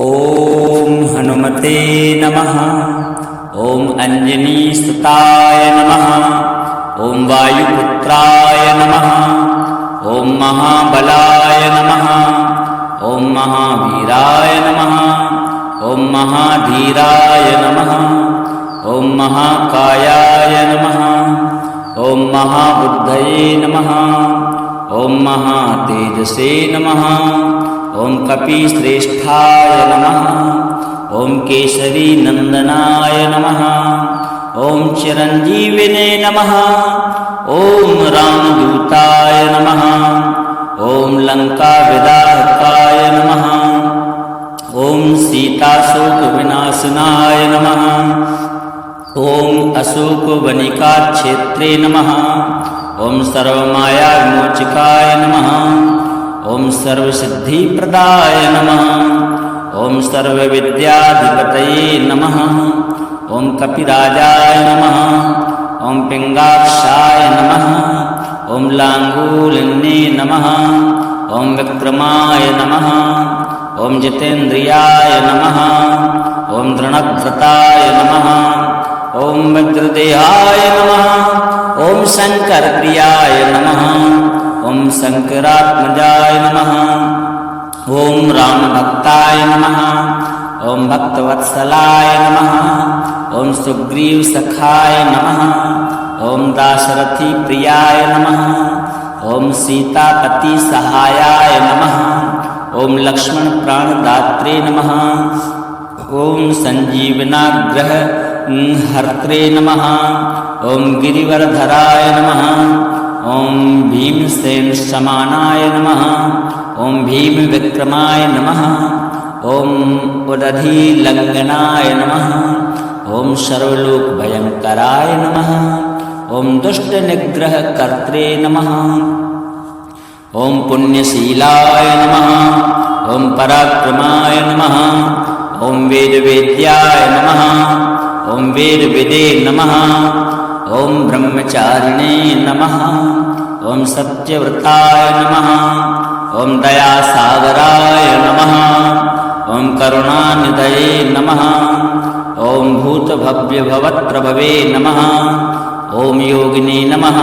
ओम हनुमते नमः। ओम अंजनीसुताय नमः। ओम वायुपुत्राय नमः। ओम महाबलाय नमः। ओम महावीराय नमः। ओम महाधीराय नमः। ओम महाकायाय नमः। ओम महाबुद्धये नमः। ओम महातेजसे नमः। ओम कपिश्रेष्ठाय नमः। ओम केसरी नंदनाय नमः। ओम चिरंजीविने नमः। ओम रामदूताय नमः। ओम लंका विदाहकाय नमः। ओम सीताशोक विनाशनाय नमः। ओम अशोक वनिका क्षेत्रे नमः। ओम सर्वमाया विमोचकाय नमः। ओम सर्वसिद्धिप्रदाय नमः। ओम सर्वविद्याधिपतये नमः। ओम कपिराजाय नमः। ओम पिंगाक्षाय नमः। ओम लांगूलिन्ये नमः। ओम विक्रमाय नमः। ओम जितेन्द्रियाय नमः। ओम दृढ़व्रताय नमः। ओम वज्रदेहाय नमः। ओम शंकरप्रियाय नमः। ओम शंकरात्मजाय नमः। ओम रामभक्ताय नमः। ओम भक्तवत्सलाय नमः। ओम सुग्रीवसखाय नमः। ओम दाशरथी प्रियाय नमः। ओम सीतापति सहायाय नमः। ओम लक्ष्मण प्राणदात्रे नमः। ओम संजीवनाग्रह हर्त्रे नमः। ओम गिरिवरधराय नमः। ओम भीमसेन समानाय नमः। ओम भीम विक्रमाय नमः। ओम उदधीलंघनाय नमः। ओम सर्वलोक भयंकराय नमः। ओम दुष्ट निग्रह कर्त्रे नमः। ओम पुण्यशीलाय नमः। ओम पराक्रमाय नमः। ओम वेदवेद्याय नमः। ओम वेदविदे नमः। ओम ब्रह्मचारिणे नमः। ओम सत्यव्रताय नमः। ओम दयासागराय नमः। ओम करुणानिधये नमः। ओम भूतभव्यभवत्प्रभवे नमः। ओम योगिने नमः।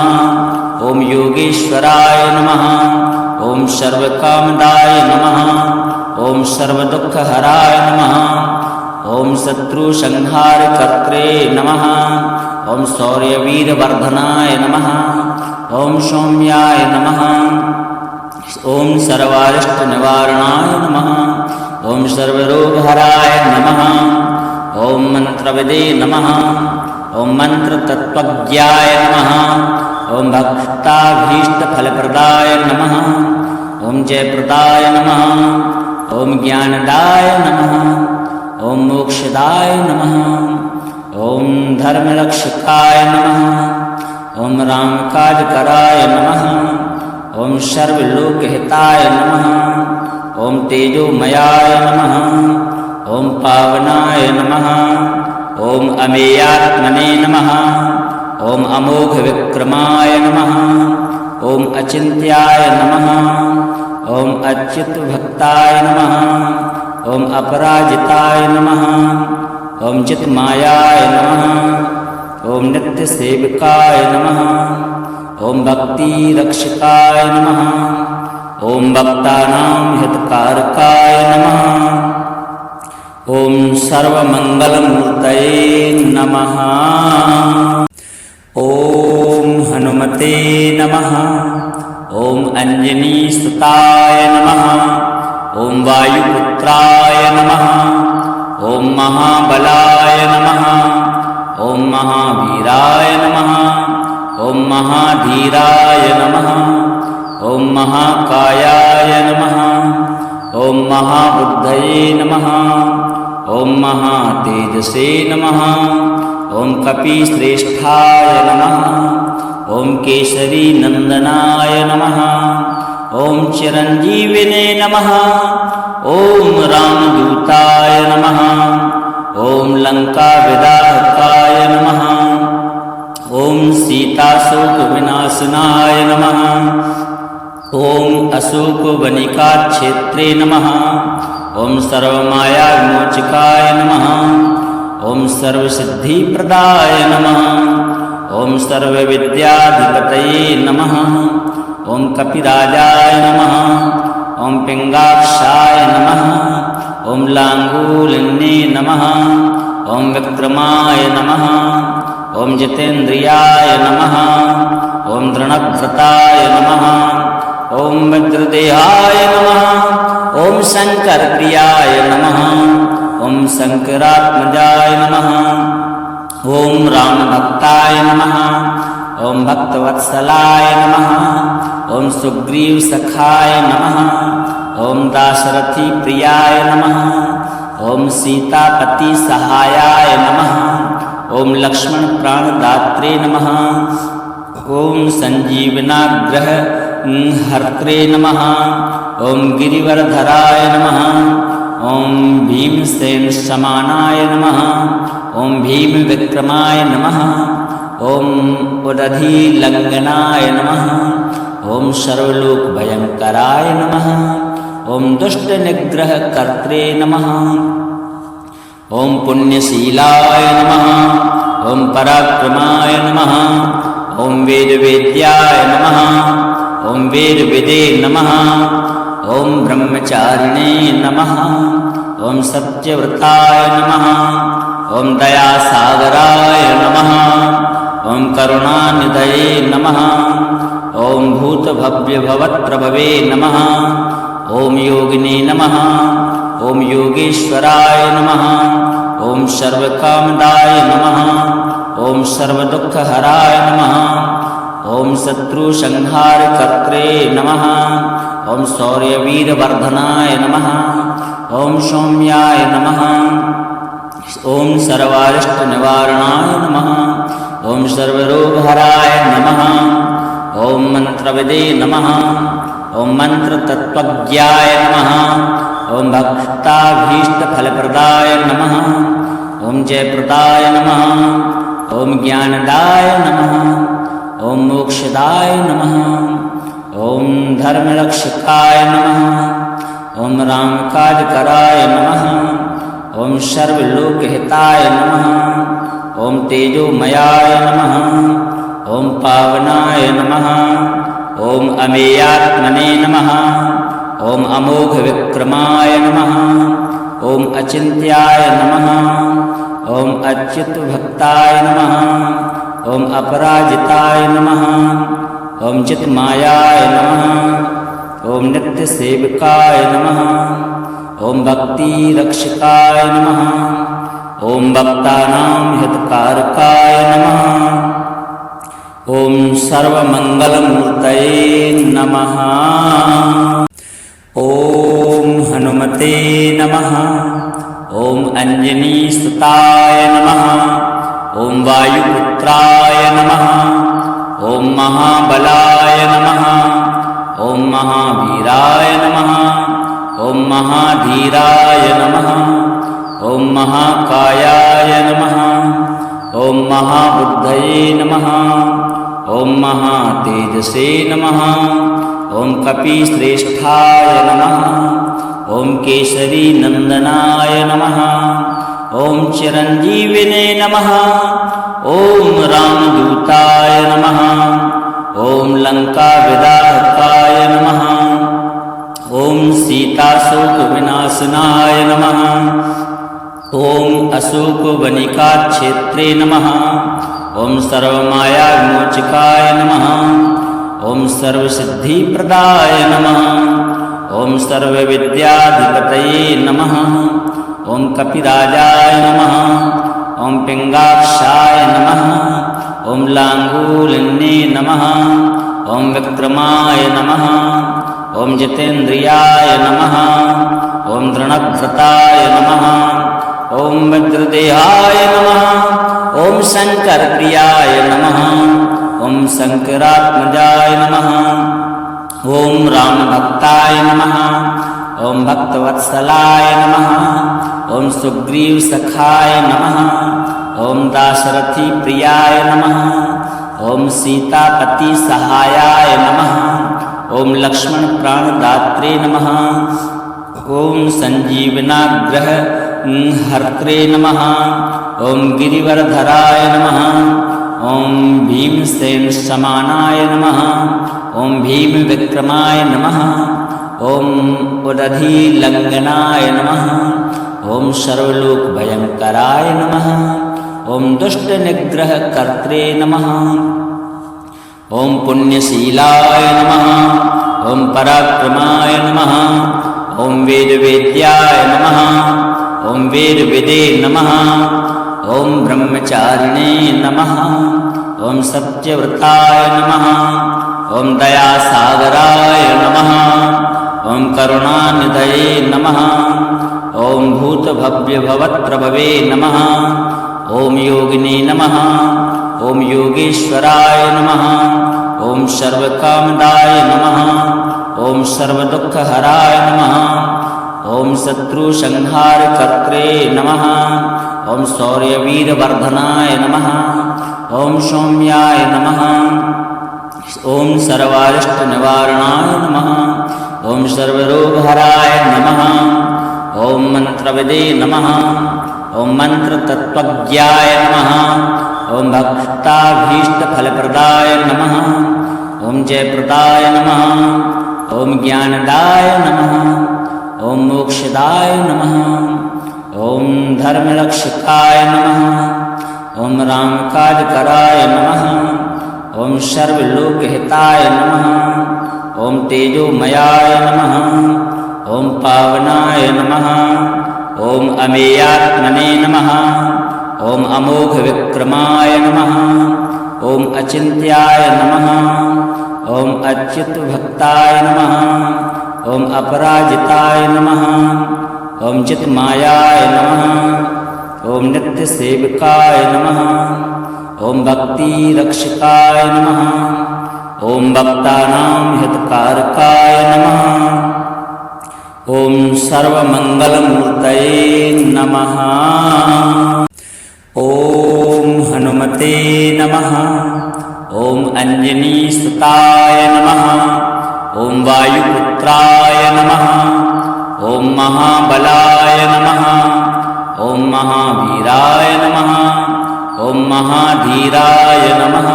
ओम योगेश्वराय नमः। ओम सर्वकामदाय नमः। ओम सर्वदुःखहराय नमः। ओम शत्रुसंहारकर्त्रे नमः। ओम शौर्यवीरवर्धनाय नमः। ओम सौम्याय नमः। ओम सर्वारिष्टनिवारणाय नमः। ओम सर्वरोगहराय नमः। ओम मंत्रविदे नमः। ओम मंत्रतत्त्वज्ञाय नमः। ओम भक्ताभीष्टफलप्रदाय नमः। ओम जयप्रदाय नमः। ओम ज्ञानदाय नमः। ओम मोक्षदाय नमः। ओम धर्मरक्षकाय नमः। ओम रामकाजकराय नमः। ओम सर्वलोकहिताय नमः। ओम तेजोमयाय नमः। ओम पावनाय नमः। ओम अमेयात्मने नमः। ओम अमोघ विक्रमाय नमः। ओम अचिन्त्याय नमः। ओम अच्युतभक्ताय नमः। ओम अपराजिताय नमः। ओम चित्मायाय नमः। ओम नित्यसेविकाय नमः। ओम भक्तिरक्षकाय नमः। ओम भक्तानां हितकारकाय नमः। ओम सर्वमंगलमूर्तये नमः। ओम हनुमते नमः। ओम अंजनीसुताय नमः। ओम वायुपुत्राय नमः। ओम महाबलाय नमः। ओम महावीराय नमः। ओम महाधीराय नमः। ओम महाकायाय नमः। ओम महाबुद्धये नमः। ओम महातेजसे नमः। ओम कपिश्रेष्ठाय नमः। ओम केसरी नंदनाय नमः। ओम चिरंजीविने नमः। ओम रामदूताय नमः। ओम लंका विदाहकाय नमः। ओम सीताशोक विनाशनाय नमः। ओम अशोक वनिका क्षेत्रे नमः। ॐ सर्वमाया विमोचकाय नमः ॐ सर्वसिद्धिप्रदाय नमः ॐ सर्वविद्याधिपतये नमः ॐ कपिराजाय नमः ॐ पिङ्गाक्षाय नमः ॐ लाङ्गूलिन्ये नमः ॐ विक्रमाय नमः ॐ जितेन्द्रियाय नमः ॐ दृढव्रताय नमः ॐ वज्रदेहाय नमः ॐ शङ्करप्रियाय नमः ॐ शङ्करात्मजाय नमः ॐ रामभक्ताय नमः ॐ भक्तवत्सलाय नमः ॐ सुग्रीवसखाय नमः ॐ दाशरथिप्रियाय नमः ॐ सीतापतिसहायाय नमः ॐ लक्ष्मणप्राणदात्रे नमः ॐ सञ्जीवनाग्रहहर्त्रे नमः ॐ गिरिवरधराय नमः ॐ भीमसेनसमानाय नमः ॐ भीमविक्रमाय नमः ॐ उदधिलङ्घनाय नमः ॐ सर्वलोकभयङ्कराय नमः ॐ दुष्टनिग्रहकर्त्रे नमः ॐ पुण्यशीलाय नमः ॐ पराक्रमाय नमः ॐ वेदवेद्याय नमः ॐ वेदविदे नमः ॐ ब्रह्मचारिणे नमः ॐ सत्यव्रताय नमः ॐ दयासागराय नमः ॐ करुणानिधये नमः ॐ भूतभव्यभवत्प्रभवे नमः ॐ योगिने नमः ॐ योगेश्वराय नमः ॐ सर्वकामदाय नमः ॐ सर्वदुःखहराय नमः ॐ शत्रुसंहारकर्त्रे नमः ॐ शौर्यवीरवर्धनाय नमः ॐ सौम्याय नमः ॐ सर्वारिष्टनिवारणाय नमः ॐ सर्वरोगहराय नमः ॐ मन्त्रविदे नमः ॐ मन्त्रतत्त्वज्ञाय नमः ॐ भक्ताभीष्टफलप्रदाय नमः ॐ जयप्रदाय नमः ॐ ज्ञानदाय नमः ॐ मोक्षदाय नमः ॐ धर्मरक्षकाय नमः ॐ रामकाजकराय नमः ॐ सर्वलोकहिताय नमः ॐ तेजोमयाय नमः ॐ पावनाय नमः ॐ अमेयात्मने नमः ॐ अमोघविक्रमाय नमः ॐ अचिन्त्याय नमः ॐ अच्युतभक्ताय नमः ॐ अपराजिताय नमः ॐ चित्मायाय नमः ॐ नित्यसेवकाय नमः ॐ भक्तिरक्षकाय नमः ॐ भक्तानां हितकारकाय नमः ॐ सर्वमङ्गलमूर्तये नमः ॐ हनुमते नमः ॐ अञ्जनीसुताय नमः ॐ वायुपुत्राय नमः ॐ महाबलाय नमः ॐ महावीराय नमः ॐ महाधीराय नमः ॐ महाकायाय नमः ॐ महाबुद्धये नमः ॐ महातेजसे नमः ॐ कपिश्रेष्ठाय नमः ॐ केसरीनन्दनाय नमः ॐ चिरञ्जीविने नमः ॐ रामदूताय नमः ॐ लङ्काविदाहकाय नमः ॐ सीताशोकविनाशनाय नमः ॐ अशोकवनिकाक्षेत्रे नमः ॐ सर्वमायाविमोचकाय नमः ॐ सर्वसिद्धिप्रदाय नमः ॐ सर्वविद्याधिपतये नमः ॐ कपिराजाय नमः ॐ पिङ्गाक्षाय नमः ॐ लाङ्गूलिन्ये नमः ॐ विक्रमाय नमः ॐ जितेन्द्रियाय नमः ॐ दृढव्रताय नमः ॐ वज्रदेहाय नमः ॐ शङ्करप्रियाय नमः ॐ शङ्करात्मजाय नमः ॐ रामभक्ताय नमः ॐ भक्तवत्सलाय नमः ॐ सुग्रीवसखाय नमः ॐ दाशरथिप्रियाय नमः ॐ सीतापतिसहायाय नमः ॐ लक्ष्मणप्राणदात्रे नमः ॐ सञ्जीवनाग्रह हर्त्रे नमः। ॐ गिरिवरधराय नमः। ॐ भीमसेन समानाय नमः। ॐ भीमविक्रमाय नमः। ॐ उदधिलङ्घनाय नमः। ॐ सर्वलोकभयङ्कराय नमः। ॐ दुष्टनिग्रहकर्त्रे नमः। ॐ पुण्यशीलाय नमः। ॐ पराक्रमाय नमः। ॐ वेदवेद्याय नमः। ॐ वेदविदे नमः। ॐ ब्रह्मचारिणे नमः। ॐ सत्यव्रताय नमः। ॐ दयासागराय नमः। ॐ करुणानिधये नमः। ॐ भूतभव्यभवत्प्रभवे नमः। ॐ योगिने नमः। ॐ योगेश्वराय नमः। ॐ सर्वकामदाय नमः। ॐ सर्वदुःखहराय नमः। ॐ शत्रुसंहारकर्त्रे नमः। ॐ शौर्यवीरवर्धनाय नमः। ॐ सौम्याय नमः। ॐ सर्वारिष्टनिवारणाय नमः। ॐ सर्वरोगहराय नमः। ॐ मन्त्रविदे नमः। ॐ मन्त्रतत्त्वज्ञाय नमः। ॐ भक्ताभीष्टफलप्रदाय नमः। ॐ जयप्रदाय नमः। ॐ ज्ञानदाय नमः। ॐ मोक्षदाय नमः। ॐ धर्मरक्षकाय नमः। ॐ रामकाजकराय नमः। ॐ सर्वलोकहिताय नमः। ॐ तेजोमयाय नमः। ॐ पावनाय नमः। ॐ अमेयात्मने नमः। ॐ अमोघविक्रमाय नमः। ॐ अचिन्त्याय नमः। ॐ अच्युतभक्ताय नमः। ॐ अपराजिताय नमः। ॐ चित्मायाय नमः। ॐ नित्यसेवकाय नमः। ॐ भक्तिरक्षकाय नमः। ॐ भक्तानां हितकारकाय नमः। ॐ सर्वमङ्गलमूर्तये नमः। ॐ हनुमते नमः। ॐ अञ्जनीसुताय नमः। ॐ वायुपुत्राय नमः। ॐ महाबलाय नमः। ॐ महावीराय नमः। ॐ महाधीराय नमः।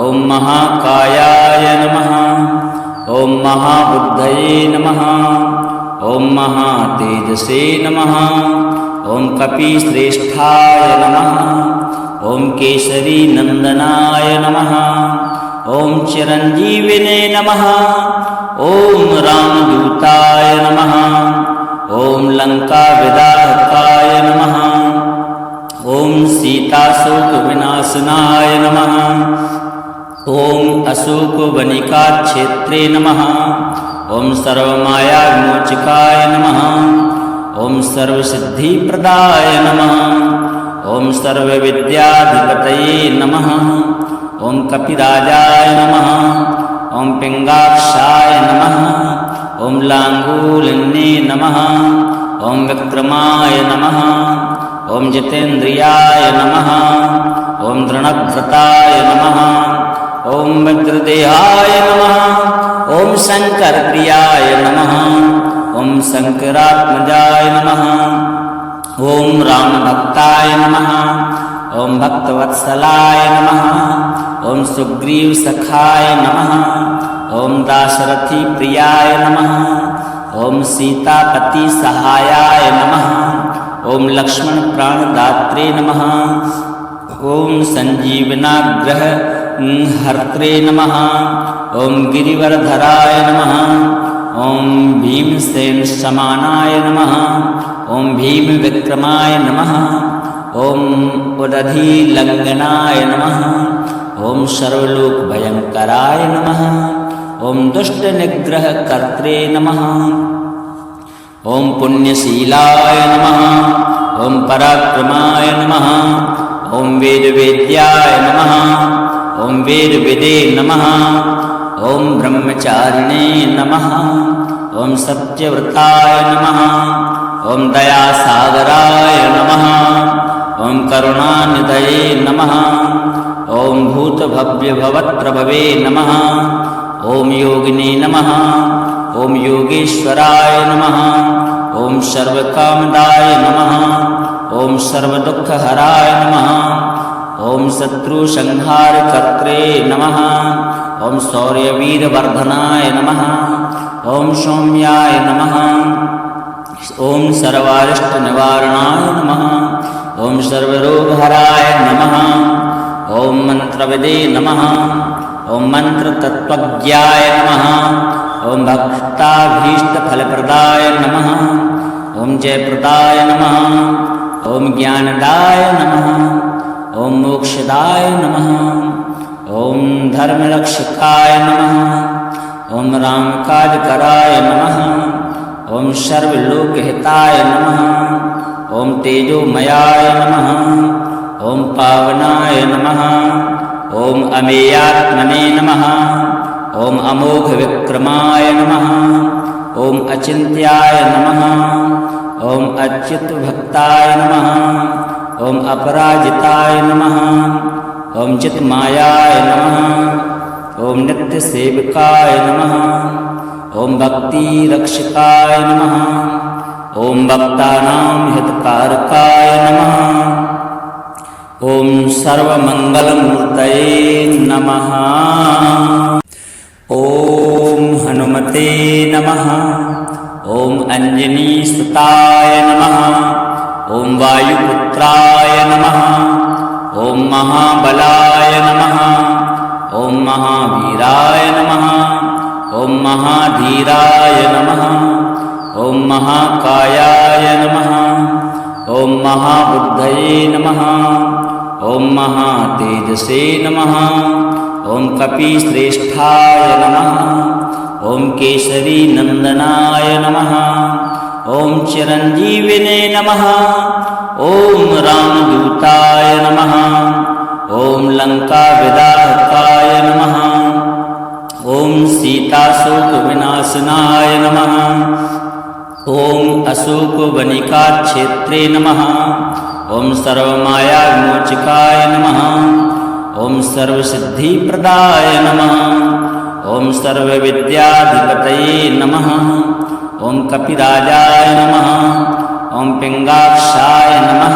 ॐ महाकायाय नमः। ॐ महाबुद्धये नमः। ॐ महातेजसे नमः। ॐ कपिश्रेष्ठाय नमः। ॐ केसरीनन्दनाय नमः। ॐ चिरञ्जीविने नमः। ॐ रामदूताय नमः। ॐ लङ्काविदाहकाय नमः। ॐ सीताशोकविनाशनाय नमः। ॐ अशोकवनिकाक्षेत्रे नमः। ॐ सर्वमायाविमोचकाय नमः। ॐ सर्वसिद्धिप्रदाय नमः। ॐ सर्वविद्याधिपतये नमः। ॐ कपिराजाय नमः। ॐ पिङ्गाक्षाय नमः। ॐ लाङ्गूलिन्ये नमः। ॐ विक्रमाय नमः। ॐ जितेन्द्रियाय नमः। ॐ दृढव्रताय नमः। ॐ वज्रदेहाय नमः। ॐ शङ्करप्रियाय नमः। ॐ शङ्करात्मजाय नमः। ॐ रामभक्ताय नमः। ॐ भक्तवत्सलाय नमः। ॐ सुग्रीवसखाय नमः। ॐ दाशरथिप्रियाय नमः। ॐ सीतापतिसहायाय नमः। ॐ लक्ष्मणप्राणदात्रे नमः। ॐ सञ्जीवनाग्रह हर्त्रे नमः। ॐ गिरिवरधराय नमः। ॐ भीमसेन समानाय नमः। ॐ भीमविक्रमाय नमः। ॐ उदधिलङ्घनाय नमः। ॐ सर्वलोकभयङ्कराय नमः। ॐ दुष्टनिग्रहकर्त्रे नमः। ॐ पुण्यशीलाय नमः। ॐ पराक्रमाय नमः। ॐ वेदवेद्याय नमः। ॐ वेदविदे नमः। ॐ ब्रह्मचारिणे नमः। ॐ सत्यव्रताय नमः। ॐ दयासागराय नमः। ॐ करुणानिधये नमः। ॐ भूतभव्यभवत्प्रभवे नमः। ॐ योगिने नमः। ओम योगेश्वराय नमः। ओम सर्वकामदाय नमः। ओम सर्वदुःखहराय नमः। ओम शत्रुसंहारकर्त्रे नमः। ओम शौर्यवीरवर्धनाय नमः। ओम सौम्याय नमः। ओम सर्वारिष्टनिवारणाय नमः। ओम सर्वरोगहराय नमः। ओम मंत्रविदे नमः। ओम मंत्रतत्त्वज्ञाय नमः। ओम भक्ताभीष्टफलप्रदाय नमः। ओम जयप्रदाय नमः। ओम ज्ञानदाय नमः। ओम मोक्षदाय नमः। ओम धर्मरक्षकाय नमः। ओम रामकाजकराय नमः। ओम सर्वलोकहिताय नमः। ओम तेजोमयाय नमः। ओम पावनाय नमः। ओम अमेयात्मने नमः। ओम अमोघविक्रमाय नमः। ओम अचिन्त्याय नमः। ओम अच्युतभक्ताय नमः। ओम अपराजिताय नमः। ओम चित्मायाय नमः। ओम नित्यसेवकाय नमः। ओम भक्तिरक्षकाय नमः। ओम भक्तानां हितकारकाय नमः। ओम सर्वमंगलमूर्तये नमः। ओम हनुमते नमः। ओम अंजनीसुताय नमः। ओम वायुपुत्राय नमः। ओम महाबलाय नमः। ओम महावीराय नमः। ओम महाधीराय नमः। ओम महाकायाय नमः। ओम महाबुद्धये नमः। ओम महातेजसे नमः। ओम कपिश्रेष्ठाय नमः। ओम केसरी नंदनाय नमः। ओम चिरंजीविने नमः। ओम रामदूताय नमः। ओम लंकाविदाहकाय नमः। ओम सीताशोकविनाशनाय नमः। ओम अशोकवनिकाक्षेत्रे नमः। ओम सर्वमायाविमोचकाय नमः। ओम सर्वसिद्धिप्रदाय नमः। ओम सर्वविद्याधिपतये नमः। ओम कपिराजाय नमः। ओम पिंगाक्षाय नमः।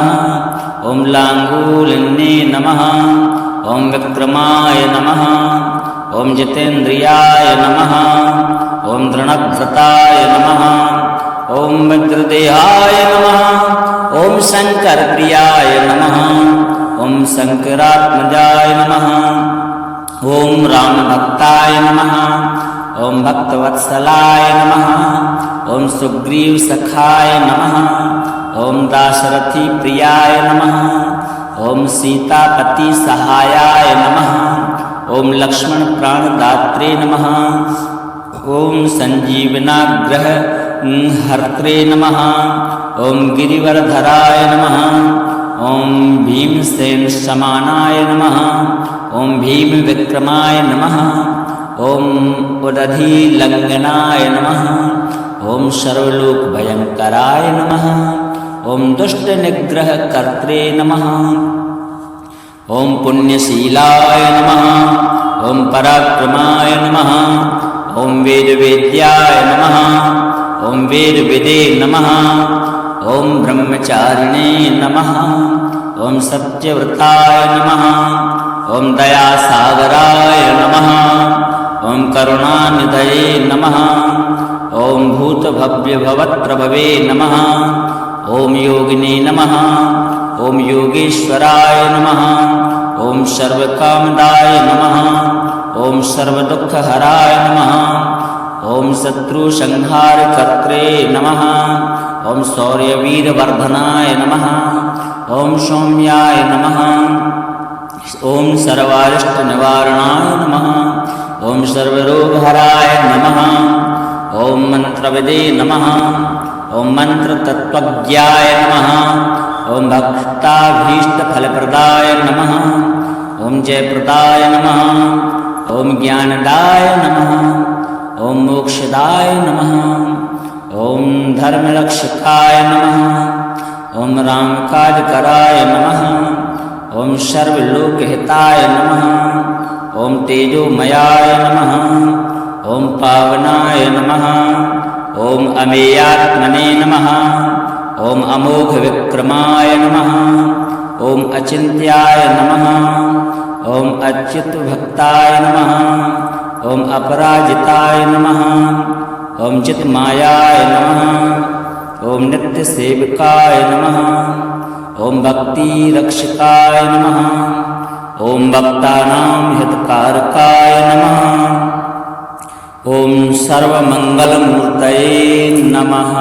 ओम लांगूलिन्ये नमः। ओम विक्रमाय नमः। ओम जितेन्द्रियाय नमः। ओम दृढ़व्रताय नमः। ओम वज्रदेहाय नमः। ओम शंकरप्रियाय नमः। ओम शंकरात्मजाय नमः। ओम रामभक्ताय नमः। ओम भक्तवत्सलाय नमः। ओम सुग्रीवसखाय नमः। ओम दाशरथी प्रियाय नमः। ओम सीतापति सहायाय नमः। ओम लक्ष्मण प्राणदात्रे नमः। ओम संजीवनाग्रह हर्त्रे नमः। ओम गिरिवरधराय नमः। ओम भीमसेन समानाय नमः। ओम भीम विक्रमाय नमः। ओम उदधीलंघनाय नमः। ओम सर्वलोकभयंकराय नमः। ओम दुष्टनिग्रहकर्त्रे नमः। ओम पुण्यशीलाय नमः। ओम पराक्रमाय नमः। ओम वेदवेद्याय नमः। ओम वेदविदे नमः। ओम ब्रह्मचारिणे नमः। ओम सत्यव्रताय नमः। ओम दयासागराय नमः। ओम करुणानिधये नमः। ओम भूतभव्यभवत्प्रभवे नमः। ओम योगिने नमः। ओम योगेश्वराय नमः। ओम सर्वकामदाय नमः। ओम सर्वदुःखहराय नमः। ओम शत्रुसंहारकर्त्रे नमः। ओम शौर्यवीरवर्धनाय नमः। ओम सौम्याय नमः। ओम सर्वारिष्टनिवारणाय नमः। ओम सर्वरोगहराय नमः। ओम मंत्रविदे नमः। ओम मंत्रतत्त्वज्ञाय नमः। ओम भक्ताभीष्टफलप्रदाय नमः। ओम जयप्रदाय नमः। ओम ज्ञानदाय नमः। ओम मोक्षदाय नमः। ओम धर्मरक्षकाय नमः। ओम रामकाजकराय नमः। ओम सर्वलोकहिताय नमः। ओम तेजोमयाय नमः। ॐ पावनाय नमः। ॐ अमेयात्मने नमः। ॐ अमोघविक्रमाय नमः। ॐ अचिन्त्याय नमः। ॐ अच्युतभक्ताय नमः। ॐ अपराजिताय नमः। ॐ चित्मायाय नमः। ॐ नित्यसेविकाय नमः। ॐ भक्तिरक्षकाय नमः। ॐ भक्तानां हितकारकाय नमः। ॐ सर्वमङ्गलमूर्तये नमः।